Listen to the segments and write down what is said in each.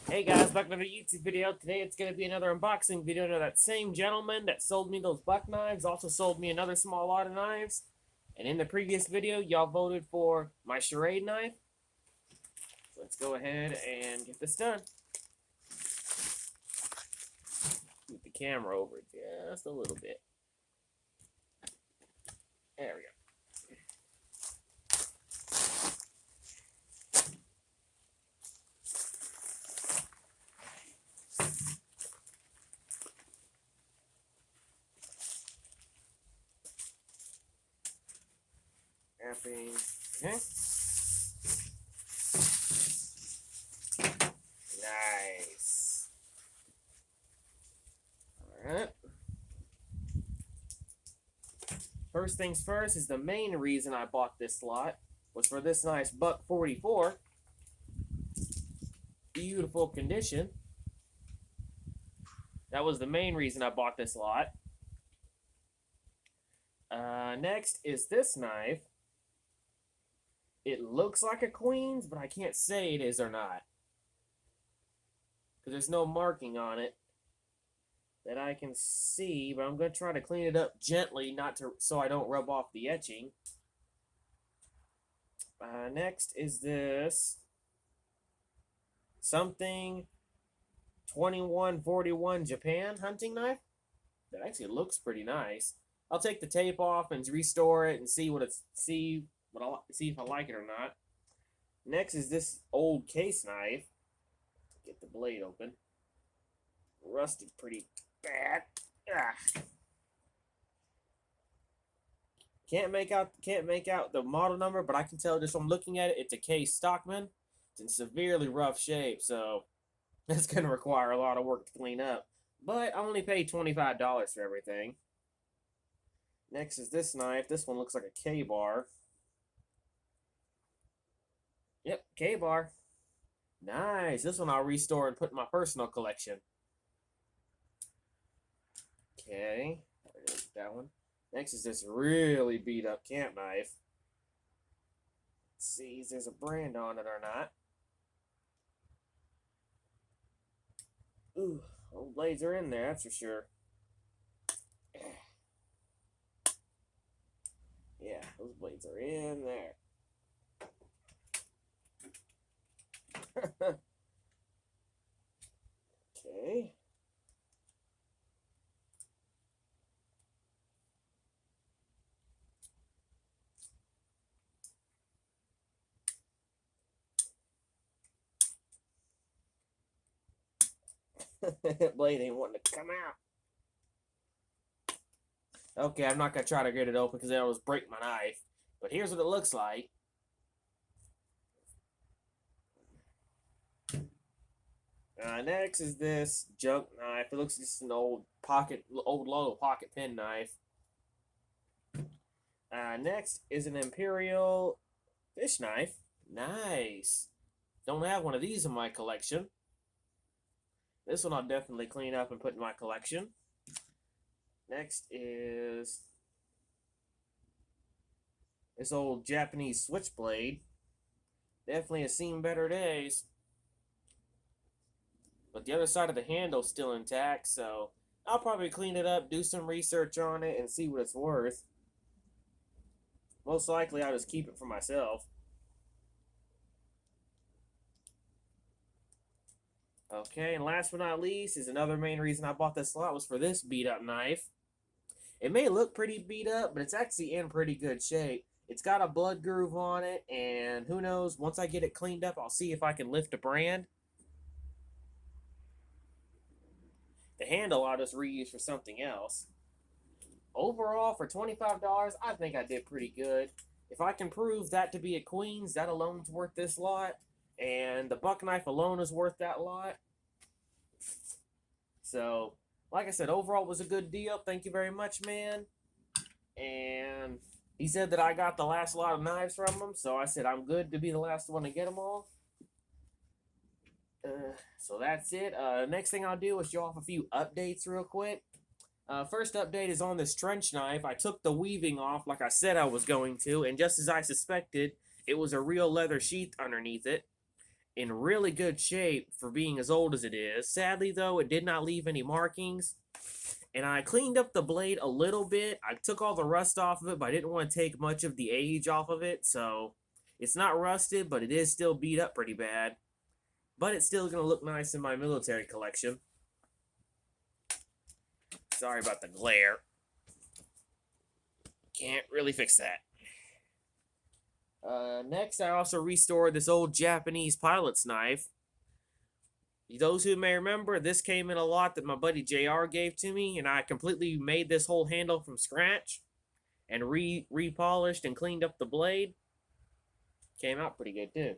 Hey guys, back to another YouTube video. Today it's going to be another unboxing video to that same gentleman that sold me those buck knives, also sold me another small lot of knives. And in the previous video, y'all voted for my charade knife. So let's go ahead and get this done. Move the camera over just a little bit. There we go. Wrapping. Okay. Nice. Alright. First things first is the main reason I bought this lot was for this nice buck 44. Beautiful condition. That was the main reason I bought this lot. Next is this knife. It looks like a Queen's, but I can't say it is or not. Because there's no marking on it that I can see, but I'm going to try to clean it up gently so I don't rub off the etching. Next is this something 2141 Japan hunting knife. That actually looks pretty nice. I'll take the tape off and restore it and see if I like it or not. Next is this old case knife. Get the blade open. Rusted pretty bad. Ah. Can't make out the model number, but I can tell just from looking at it, it's a case Stockman. It's in severely rough shape, so that's going to require a lot of work to clean up. But I only paid $25 for everything. Next is this knife. This one looks like a K-bar. Yep, K-bar. Nice. This one I'll restore and put in my personal collection. Okay. There's that one. Next is this really beat up camp knife. Let's see if there's a brand on it or not. Ooh, old blades are in there, that's for sure. Yeah, those blades are in there. Okay. That blade ain't wanting to come out. Okay, I'm not going to try to get it open because that'll just break my knife. But here's what it looks like. Next is this junk knife. It looks like just an old little pocket pen knife. Next is an Imperial fish knife. Nice. Don't have one of these in my collection. This one I'll definitely clean up and put in my collection. Next is this old Japanese switchblade. Definitely has seen better days. But the other side of the handle's still intact, so I'll probably clean it up, do some research on it, and see what it's worth. Most likely I'll just keep it for myself. Okay, and last but not least is another main reason I bought this lot was for this beat up knife. It may look pretty beat up, but it's actually in pretty good shape. It's got a blood groove on it, and who knows, once I get it cleaned up, I'll see if I can lift a brand. The handle I'll just reuse for something else. Overall, for $25, I think I did pretty good. If I can prove that to be a Queen's, that alone's worth this lot. And the buck knife alone is worth that lot. So, like I said, overall was a good deal. Thank you very much, man. And he said that I got the last lot of knives from him. So I said I'm good to be the last one to get them all. So that's it. Next thing I'll do is show off a few updates real quick. First update is on this trench knife. I took the weaving off like I said I was going to, and just as I suspected, it was a real leather sheath underneath it. in really good shape for being as old as it is. Sadly, though, it did not leave any markings. And I cleaned up the blade a little bit. I took all the rust off of it, but I didn't want to take much of the age off of it. So it's not rusted, but it is still beat up pretty bad. But it's still going to look nice in my military collection. Sorry about the glare. Can't really fix that. Next, I also restored this old Japanese pilot's knife. Those who may remember, this came in a lot that my buddy JR gave to me, and I completely made this whole handle from scratch and repolished and cleaned up the blade. Came out pretty good, too.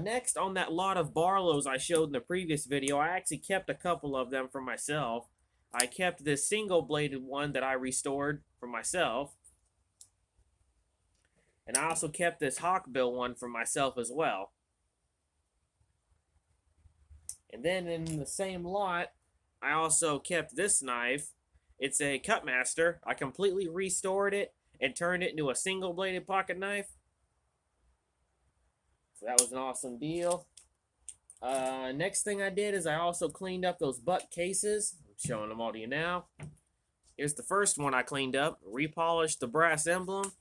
Next, on that lot of Barlows I showed in the previous video, I actually kept a couple of them for myself. I kept this single-bladed one that I restored for myself. And I also kept this hawkbill one for myself as well. And then in the same lot, I also kept this knife. It's a Cutmaster. I completely restored it and turned it into a single-bladed pocket knife. So that was an awesome deal. Next thing I did is I also cleaned up those butt cases. I'm showing them all to you now. Here's the first one I cleaned up. Repolished the brass emblem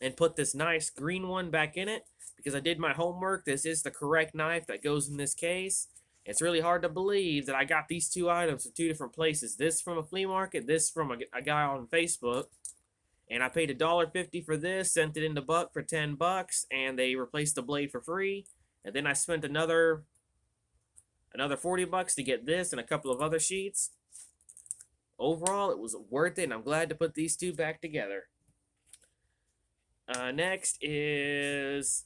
and put this nice green one back in it because I did my homework. This is the correct knife that goes in this case. It's really hard to believe that I got these two items from two different places. This from a flea market, this from a guy on Facebook. And I paid $1.50 for this, sent it into Buck for $10, and they replaced the blade for free. And then I spent another $40 to get this and a couple of other sheets. Overall, it was worth it, and I'm glad to put these two back together. Next is...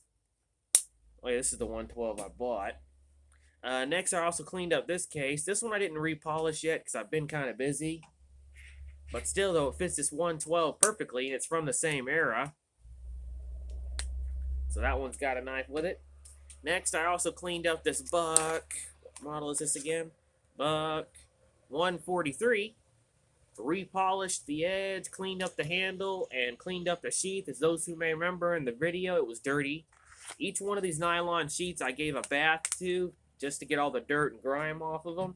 Oh, yeah, this is the 112 I bought. Next, I also cleaned up this case. This one I didn't repolish yet because I've been kind of busy. But still, though, it fits this 112 perfectly, and it's from the same era. So that one's got a knife with it. Next, I also cleaned up this Buck. What model is this again? Buck 143. Repolished the edge, cleaned up the handle, and cleaned up the sheath. As those who may remember in the video, it was dirty. Each one of these nylon sheets I gave a bath to just to get all the dirt and grime off of them.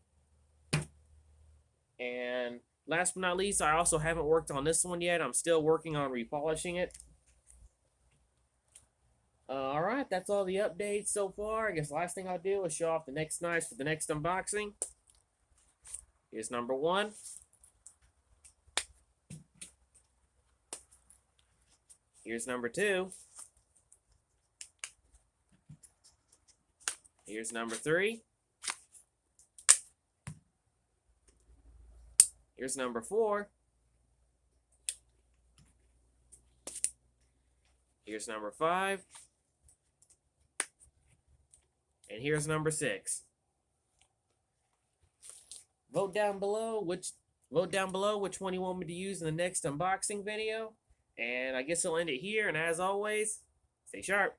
And last but not least, I also haven't worked on this one yet. I'm still working on repolishing it. Alright, that's all the updates so far. I guess the last thing I'll do is show off the next knives for the next unboxing. Here's number 1. Here's number 2. Here's number 3. Here's number 4. Here's number 5. And here's number 6. Vote down below which one you want me to use in the next unboxing video. And I guess I'll end it here. And as always, stay sharp.